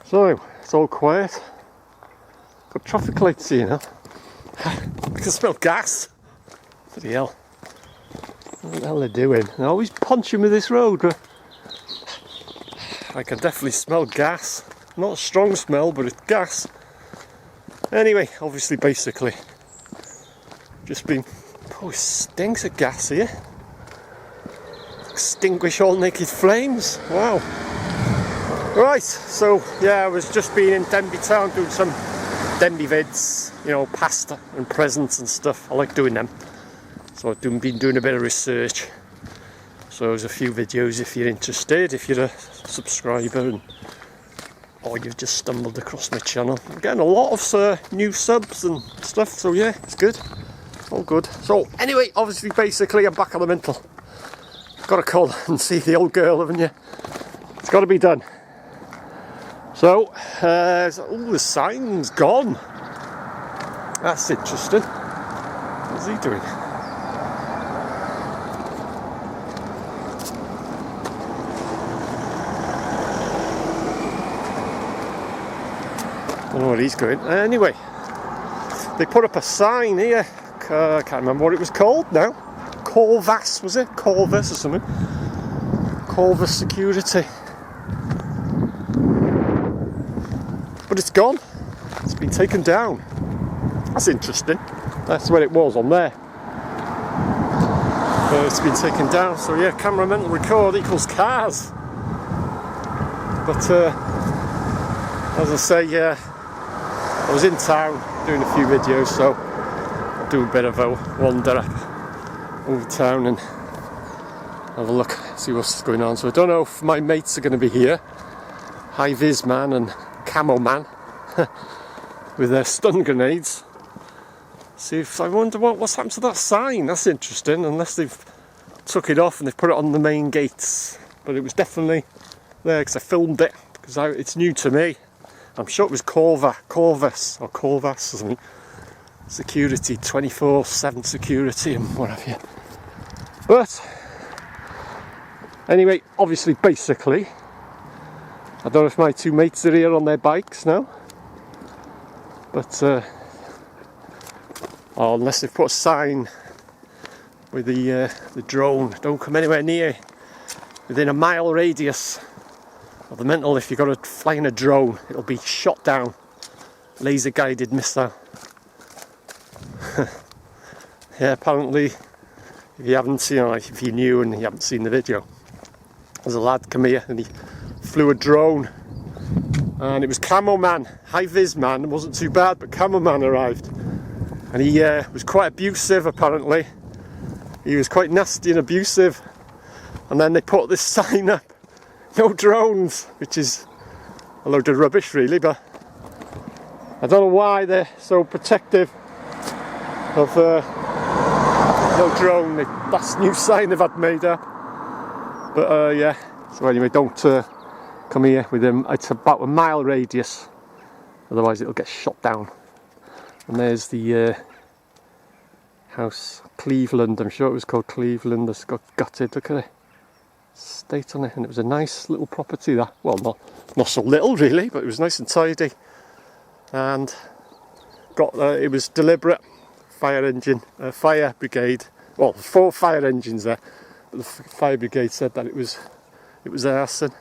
So, it's all quiet. Got traffic lights here now. I can smell gas. Bloody hell. What the hell are they doing? They're always punching with this road, but I can definitely smell gas. Not a strong smell, but it's gas. Anyway, obviously, basically, just been... Oh, it stinks of gas here. Extinguish all naked flames. Wow. Right, so yeah, I was just being in Denbigh town doing some Denbigh vids, you know, pasta and presents and stuff. I like doing them. So I've been doing a bit of research. So there's a few videos if you're interested, if you're a subscriber or you've just stumbled across my channel. I'm getting a lot of new subs and stuff, so yeah, it's good. All good. So anyway, obviously, basically, I'm back on the mental. Got to call and see the old girl, haven't you? It's got to be done. So, oh, the sign's gone. That's interesting. What's he doing? I don't know where he's going. Anyway, they put up a sign here. I can't remember what it was called now. Corvus, was it? Corvus or something. Corvus Security. But it's gone. It's been taken down. That's interesting. That's where it was on there. It's been taken down. So yeah, camera mental record equals cars. But as I say, I was in town doing a few videos, so I'll do a bit of a wander up over town and have a look, see what's going on. So I don't know if my mates are going to be here. High Vis Man and Camo Man with their stun grenades. See if I wonder what's happened to that sign. That's interesting, unless they've took it off and they've put it on the main gates. But it was definitely there because I filmed it, because it's new to me. I'm sure it was Corvus or something. Security, 24/7 security and what have you. But anyway, obviously, basically, I don't know if my two mates are here on their bikes now, but unless they've put a sign with the drone, don't come anywhere near within a mile radius of the mental. If you've got to fly in a drone, it'll be shot down. Laser guided missile. Yeah, apparently, if you haven't seen, like if you're new and you haven't seen the video, there's a lad come here and he flew a drone, and it was Camo Man, High Vis Man. It wasn't too bad, but Camo Man arrived, and he was quite abusive. Apparently, he was quite nasty and abusive. And then they put this sign up: no drones, which is a load of rubbish, really. But I don't know why they're so protective of no drone. That's a new sign they've had made up. But yeah, so anyway, don't come here with them. It's about a mile radius, otherwise it'll get shot down. And there's the house, Cleveland. I'm sure it was called Cleveland. It's got gutted. Look at it, state on it, and it was a nice little property. That, well, not so little really, but it was nice and tidy. And got it was deliberate. Fire brigade. Well, 4 fire engines there, but the fire brigade said that it was arson.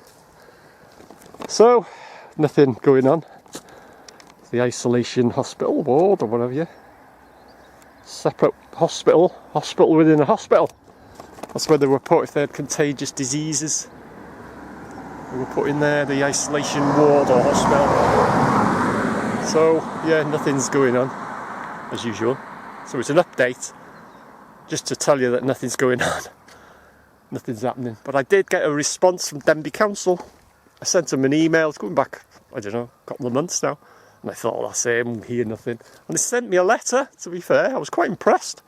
So nothing going on. The isolation hospital ward or whatever. Yeah. Separate hospital within a hospital. That's where they were put if they had contagious diseases. They were put in there, the isolation ward or hospital. So yeah, nothing's going on as usual. So it's an update just to tell you that nothing's going on. Nothing's happening. But I did get a response from Denbigh Council. I sent them an email. It's going back, I don't know, a couple of months now. And I thought, oh, that's it, I'm hear nothing. And they sent me a letter, to be fair. I was quite impressed.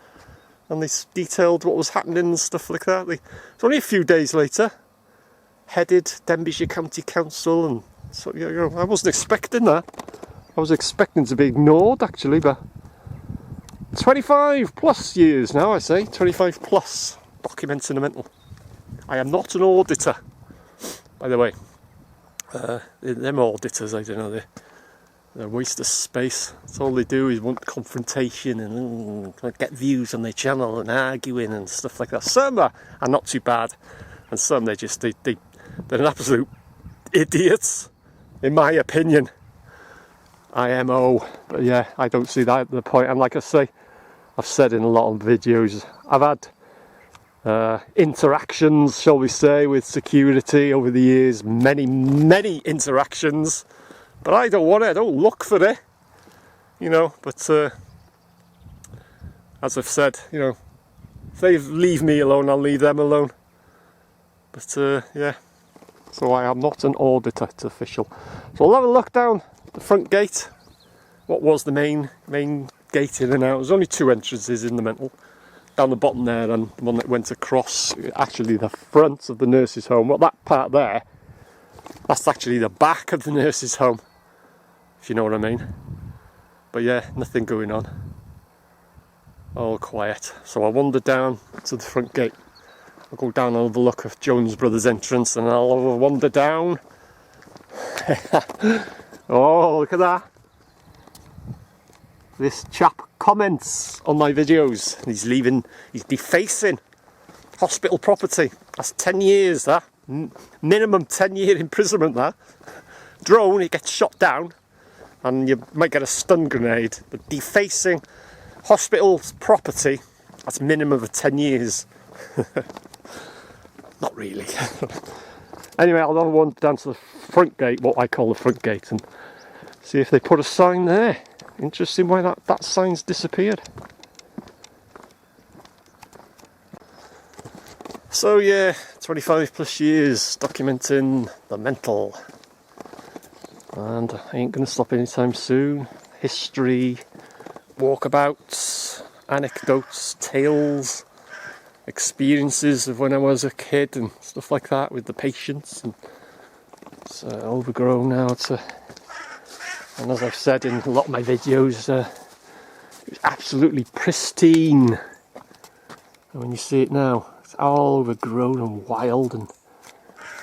And they detailed what was happening and stuff like that. It's only a few days later. Headed Denbighshire County Council. And so, you know, I wasn't expecting that. I was expecting to be ignored, actually, but 25 plus years now, I say. 25 plus documenting the mental. I am not an auditor, by the way. them auditors, I don't know, they're a waste of space. That's all they do is want confrontation and get views on their channel and arguing and stuff like that. Some are not too bad, and some they're an absolute idiots, in my opinion. IMO, but yeah, I don't see that at the point. And like I say, I've said in a lot of videos, I've had interactions, shall we say, with security over the years, many interactions, but I don't want it, I don't look for it, you know. But as I've said, you know, if they leave me alone, I'll leave them alone. But yeah, so I am not an auditor, it's official. So I'll have a look down the front gate. What was the main gate in and out? There's only two entrances in the mental. Down the bottom there, and the one that went across, actually the front of the nurse's home. Well, that part there, that's actually the back of the nurse's home, if you know what I mean. But yeah, nothing going on. All quiet. So I wander down to the front gate. I'll go down and have a look at Jones Brothers entrance, and I'll wander down. Oh, look at that. This chap comments on my videos. He's defacing hospital property. That's 10 years, that. Minimum 10-year imprisonment, that. Drone, it gets shot down, and you might get a stun grenade. But defacing hospital property, that's minimum of 10 years. Not really. Anyway, I'll wander down to the front gate, what I call the front gate, and see if they put a sign there. Interesting why that sign's disappeared. So yeah, 25 plus years documenting the mental, and I ain't gonna stop anytime soon. History, walkabouts, anecdotes, tales, experiences of when I was a kid and stuff like that with the patients. And it's overgrown now. And as I've said in a lot of my videos, it was absolutely pristine. And when you see it now, it's all overgrown and wild, and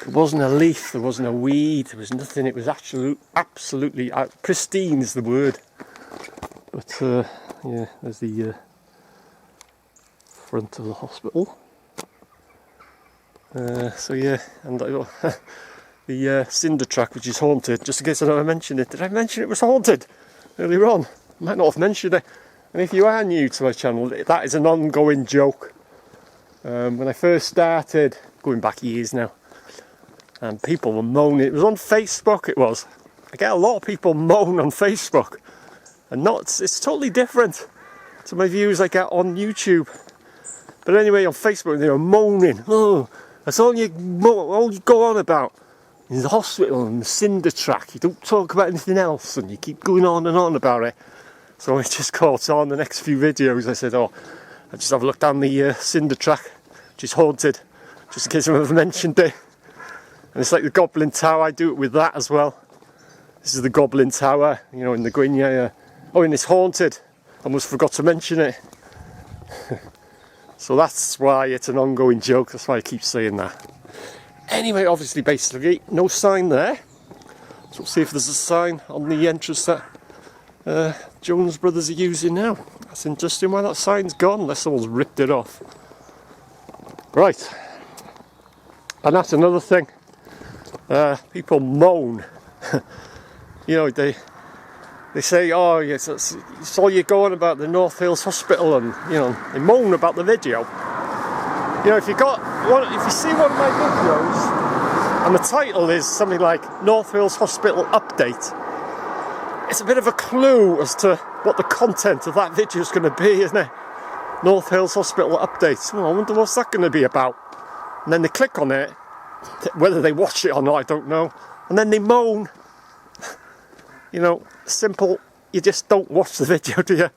there wasn't a leaf, there wasn't a weed, there was nothing. It was absolutely pristine is the word. But yeah, there's the front of the hospital. So yeah, and the cinder track, which is haunted, just in case I never mentioned it. Did I mention it was haunted earlier on? I might not have mentioned it. And if you are new to my channel, that is an ongoing joke. When I first started, going back years now, and people were moaning. It was on Facebook, it was. I get a lot of people moan on Facebook, and it's totally different to my views I get on YouTube. But anyway, on Facebook they were moaning. Oh, that's all you go on about. In the hospital and the cinder track, you don't talk about anything else, and you keep going on and on about it. So I just caught on the next few videos. I said, oh, I'll just have a look down the cinder track, which is haunted, just in case I've ever mentioned it. And it's like the Goblin Tower, I do it with that as well. This is the Goblin Tower, you know, in the Gwynia. Oh, and it's haunted. I almost forgot to mention it. So that's why it's an ongoing joke, that's why I keep saying that. Anyway, obviously, basically, no sign there. So we'll see if there's a sign on the entrance that Jones Brothers are using now. That's interesting why that sign's gone, unless someone's ripped it off. Right. And that's another thing. People moan. You know, they say, oh, yes, it's all you're going about the North Hills Hospital, and, you know, they moan about the video. You know, if you see one of my videos and the title is something like North Hills Hospital Update, it's a bit of a clue as to what the content of that video is going to be, isn't it? North Hills Hospital Update. Well, I wonder what's that going to be about. And then they click on it, whether they watch it or not, I don't know. And then they moan. You know, simple, you just don't watch the video, do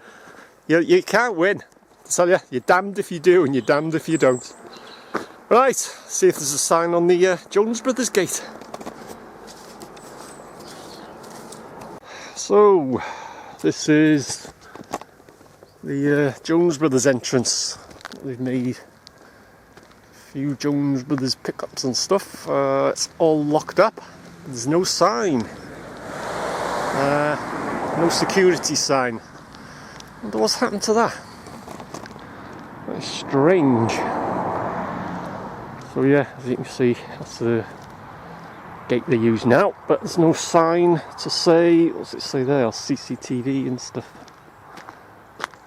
you? You can't win. I tell you, you're damned if you do and you're damned if you don't. Right, see if there's a sign on the Jones Brothers gate. So, this is the Jones Brothers entrance. They've made a few Jones Brothers pickups and stuff. It's all locked up. There's no sign. No security sign. I wonder what's happened to that. That's strange. So yeah, as you can see, that's the gate they use now, but there's no sign to say, what's it say there, CCTV and stuff.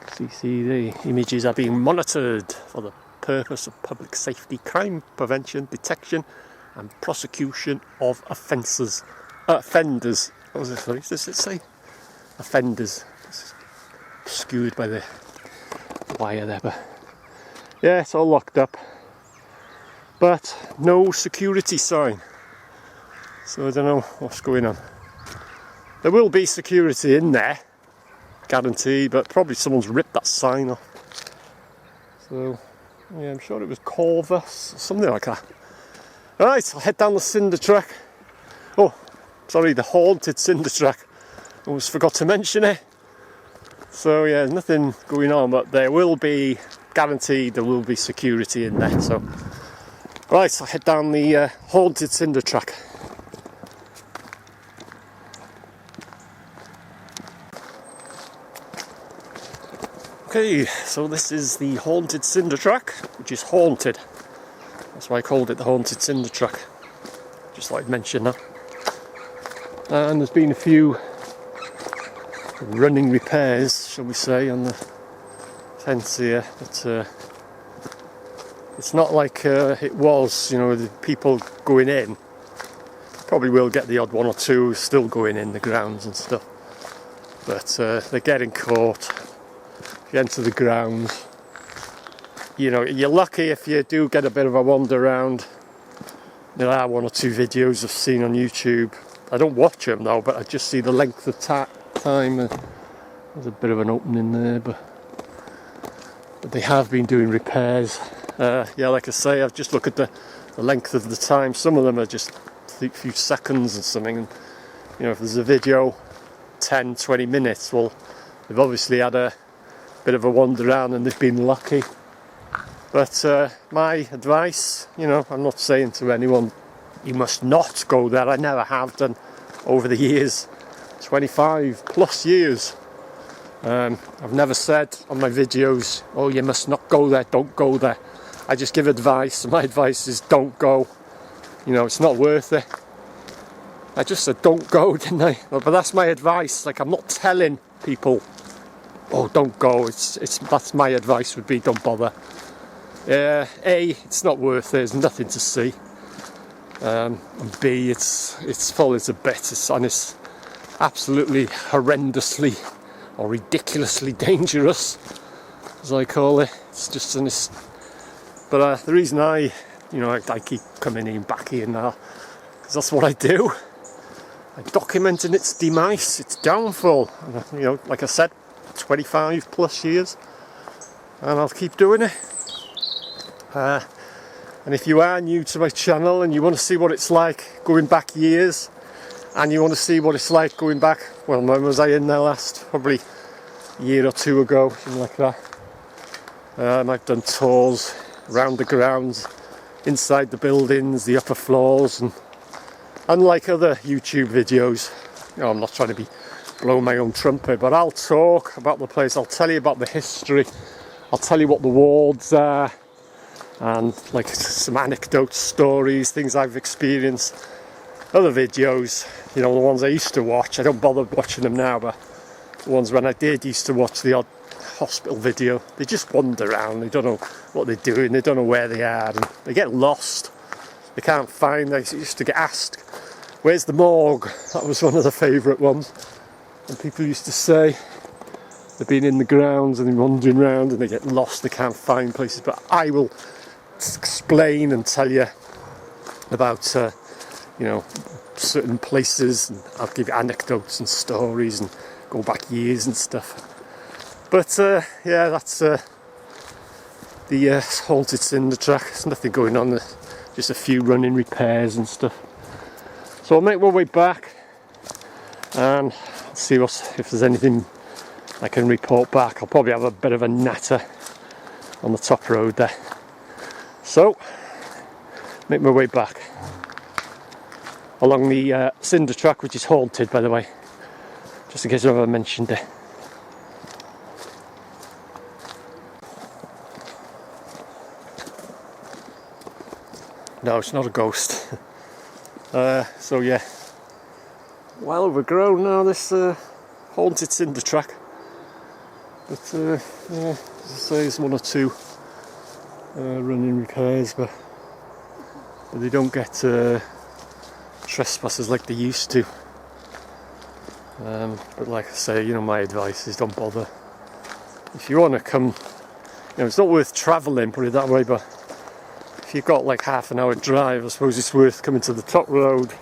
CCTV images are being monitored for the purpose of public safety, crime prevention, detection and prosecution of offenders. What was it, sorry, does it say? Offenders. It's obscured by the wire there, but yeah, it's all locked up. But no security sign. So I don't know what's going on. There will be security in there, guaranteed, but probably someone's ripped that sign off. So yeah, I'm sure it was Corvus, something like that. Alright, I'll head down the cinder track. Oh, sorry, the haunted cinder track. Almost forgot to mention it. So yeah, there's nothing going on, but there will be, guaranteed there will be security in there. So right, I'll head down the haunted cinder track. Okay, so this is the haunted cinder track, which is haunted. That's why I called it the haunted cinder track. Just thought I'd mention that. And there's been a few running repairs, shall we say, on the fence here. But it's not like it was, you know, the people going in. Probably will get the odd one or two still going in the grounds and stuff. But they're getting caught. If you enter the grounds, you know, you're lucky if you do get a bit of a wander around. There are one or two videos I've seen on YouTube. I don't watch them though, but I just see the length of time. There's a bit of an opening there, but they have been doing repairs. Yeah, like I say, I've just looked at the length of the time. Some of them are just a few seconds or something. And, you know, if there's a video 10, 20 minutes, well, they've obviously had a bit of a wander around and they've been lucky. But my advice, you know, I'm not saying to anyone you must not go there. I never have done over the years, 25 plus years. I've never said on my videos, oh, you must not go there, don't go there. I just give advice, and my advice is don't go. You know, it's not worth it. I just said don't go, didn't I? But that's my advice. Like, I'm not telling people, oh, don't go. That's my advice would be, don't bother. A, it's not worth it. There's nothing to see. And B, it's full as a bit. It's absolutely horrendously or ridiculously dangerous, as I call it. It's just but the reason I keep coming in back here now, because that's what I do. I document its demise, its downfall. And, you know, like I said, 25 plus years, and I'll keep doing it. And if you are new to my channel and you want to see what it's like going back years, and you want to see what it's like going back, well, when was I in there last? Probably a year or two ago, something like that. I've done tours around the grounds, inside the buildings, the upper floors, and unlike other YouTube videos, you know, I'm not trying to be blowing my own trumpet, but I'll talk about the place. I'll tell you about the history. I'll tell you what the wards are, and like some anecdotes, stories, things I've experienced. Other videos, you know, the ones I used to watch, I don't bother watching them now, but the ones when I used to watch the odd hospital video, they just wander around, they don't know what they're doing, they don't know where they are, and they get lost, they can't find. They used to get asked, where's the morgue? That was one of the favourite ones, and people used to say they've been in the grounds and they're wandering around and they get lost, they can't find places. But I will explain and tell you about you know, certain places, and I'll give you anecdotes and stories and go back years and stuff. But yeah, that's the haunted cinder track. There's nothing going on, there's just a few running repairs and stuff. So I'll make my way back and see if there's anything I can report back. I'll probably have a bit of a natter on the top road there. So, make my way back. along the cinder track, which is haunted, by the way, just in case I've ever mentioned it. No, it's not a ghost. So yeah, well overgrown now, this haunted cinder track. But yeah, as I say, there's one or two running repairs, but they don't get trespassers like they used to. But like I say, you know, my advice is don't bother. If you want to come, you know, it's not worth travelling, put it that way, but if you've got like half an hour drive, I suppose it's worth coming to the top road.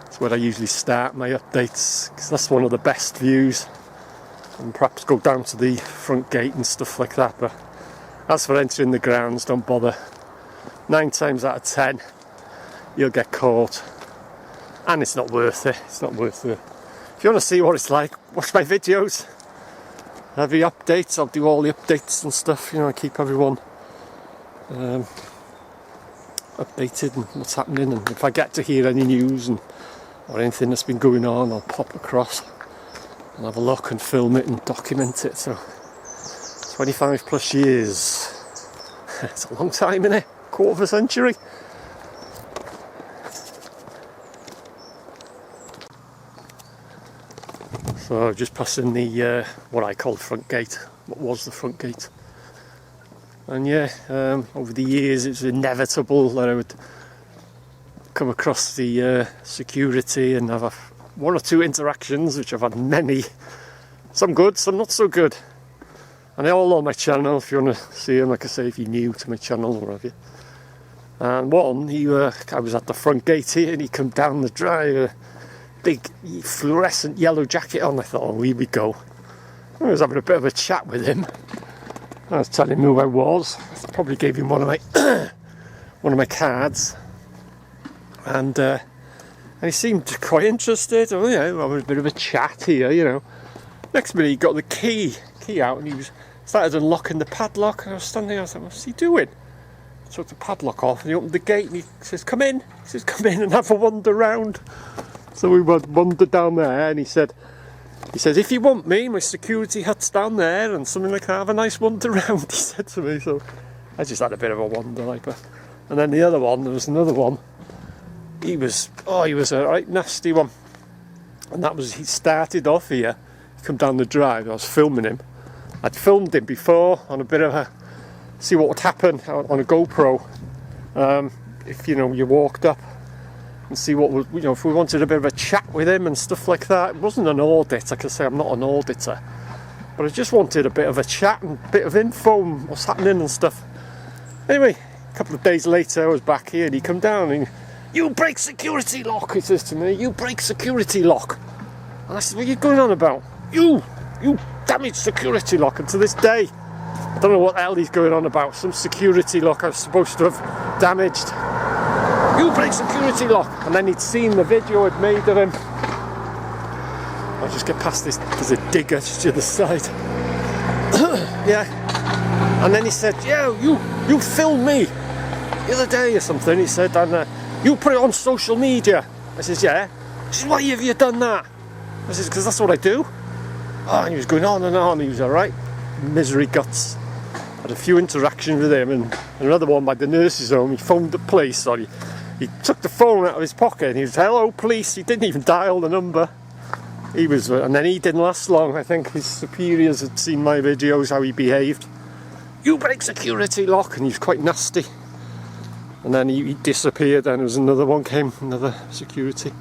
That's where I usually start my updates, because that's one of the best views, and perhaps go down to the front gate and stuff like that. But as for entering the grounds, don't bother. 9 times out of 10 you'll get caught, and it's not worth it. It's not worth it. If you want to see what it's like, watch my videos. Every updates, I'll do all the updates and stuff, you know, I keep everyone updated and what's happening, and if I get to hear any news or anything that's been going on, I'll pop across and have a look and film it and document it. So 25 plus years, it's a long time, innit? Quarter of a century. So just passing the what I call the front gate, what was the front gate. And yeah, over the years it was inevitable that I would come across the security and have one or two interactions, which I've had many. Some good, some not so good. And they're all on my channel if you want to see them. Like I say, if you're new to my channel or whatever. And one, I was at the front gate here and he come down the drive, a big fluorescent yellow jacket on. I thought, oh, here we go. I was having a bit of a chat with him. I was telling him who I was. I probably gave him one of my cards, and he seemed quite interested. Oh, yeah, having a bit of a chat here, you know. Next minute, he got the key out, and he started unlocking the padlock. And I was standing there. I was like, "What's he doing?" I took the padlock off, and he opened the gate, and he says, "Come in." He says, "Come in and have a wander round." So we wandered down there, and he says, "If you want me, my security hut's down there," and something like that. "Have a nice wander round," he said to me. So I just had a bit of a wander, like that. And then the other one, there was another one. He was a right nasty one. And that was, he started off here. He come down the drive. I was filming him. I'd filmed him before on a bit of a see what would happen on a GoPro. If you know you walked up and see what would, you know, if we wanted a bit of a chat with him and stuff like that. It wasn't an audit, I can say I'm not an auditor, but I just wanted a bit of a chat and a bit of info on what's happening and stuff. Anyway, a couple of days later I was back here and he come down and "You break security lock," he says to me, "You break security lock." And I said, "What are you going on about? You damaged security lock." And to this day, I don't know what the hell he's going on about. Some security lock I was supposed to have damaged. "You break security lock." And then he'd seen the video I'd made of him. I'll just get past this, there's a digger just to the side. Yeah. And then he said, "Yeah, you filmed me the other day or something," he said, "and you put it on social media." I says, "Yeah." He says, "Why have you done that?" I says, "Because that's what I do." Oh, and he was going on and on. He was alright. Misery guts. Had a few interactions with him, and another one by the nurse's home. He phoned the police, or he took the phone out of his pocket and he was, "Hello, police." He didn't even dial the number. He was, and then he didn't last long. I think his superiors had seen my videos, how he behaved. "You break security lock," and he was quite nasty. And then he disappeared, and there was another one came, another security.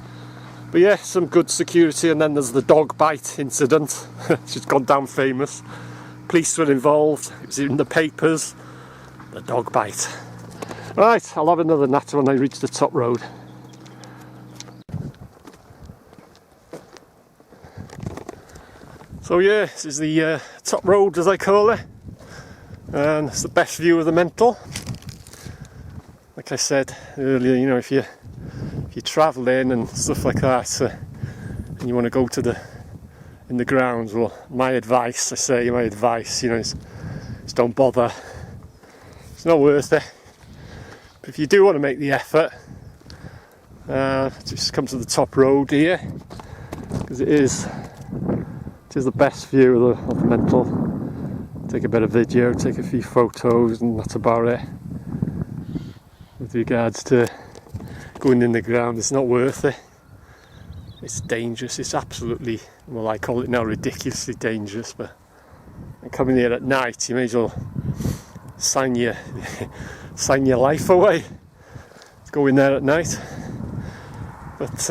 But yeah, some good security. And then there's the dog bite incident. It's just gone down famous. Police were involved. It was in the papers. The dog bite. Right, I'll have another natter when I reach the top road. So yeah, this is the top road, as I call it. And it's the best view of the Mental. Like I said earlier, you know, if you're travelling and stuff like that, and you want to go to in the grounds, well, my advice, you know, is don't bother. It's not worth it. But if you do want to make the effort, Just come to the top road here, because it is the best view of the Mental. Take a bit of video, take a few photos, and that's about it. With regards to going in the ground, it's not worth it. It's dangerous. It's absolutely, well, I call it now ridiculously dangerous. But coming here at night, you may as well sign your life away. Go in there at night. But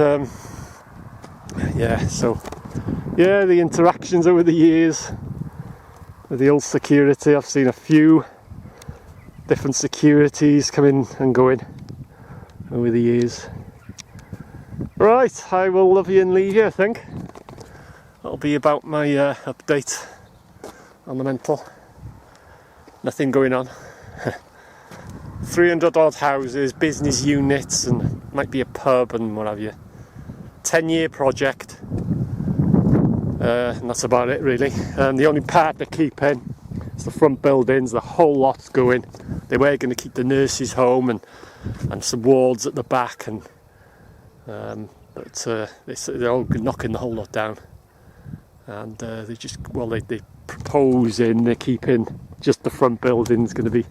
yeah, so yeah, the interactions over the years with the old security, I've seen a few different securities coming and going over the years. Right, I will love you and leave you, I think. That'll be about my update on the Mental. Nothing going on. 300 odd houses, business units, and might be a pub and what have you. 10-year project. And that's about it really. The only part they're keeping is the front buildings. The whole lot's going. They were going to keep the nurses' home and some wards at the back, and but they're all knocking the whole lot down. And they're proposing they're keeping just the front buildings. Going to be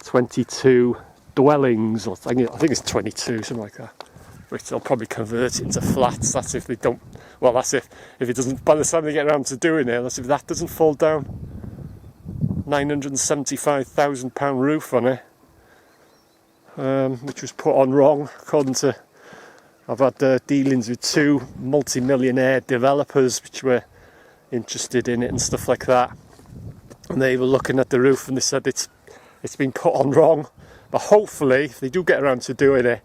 22 dwellings, or I think it's 22, something like that. Which they'll probably convert it into flats. That's if they don't. Well, that's if it doesn't. By the time they get around to doing it, that's if that doesn't fall down. £975,000 roof on it, which was put on wrong, according to. I've had dealings with 2 multi-millionaire developers which were interested in it and stuff like that, and they were looking at the roof and they said it's been put on wrong. But hopefully, if they do get around to doing it,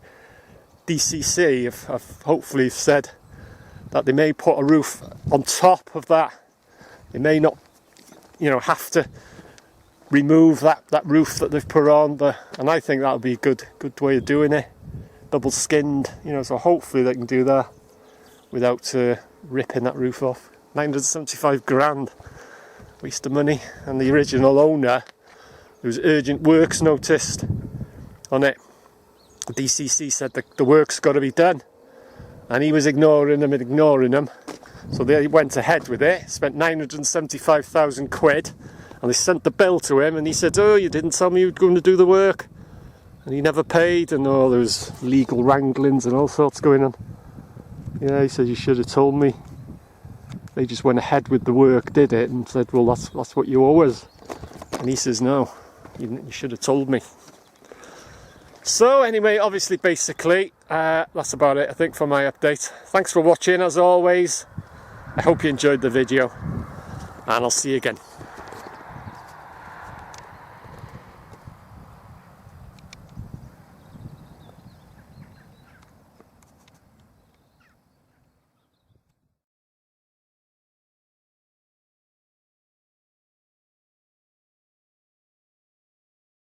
DCC have hopefully said that they may put a roof on top of that. They may not, have to remove that roof that they've put on. And I think that'll be a good way of doing it. Double skinned, so hopefully they can do that without ripping that roof off. 975 grand, waste of money. And the original owner, there was urgent works noticed on it. The DCC said the work's got to be done, and he was ignoring them, so they went ahead with it, spent 975,000 quid, and they sent the bill to him, and he said, oh, you didn't tell me you were going to do the work, and he never paid, and there was legal wranglings and all sorts going on. Yeah, he said, you should have told me. They just went ahead with the work, did it, and said, well, that's what you owe us. And he says, no, you should have told me. So anyway, obviously, basically, that's about it, I think, for my update. Thanks for watching, as always. I hope you enjoyed the video, and I'll see you again.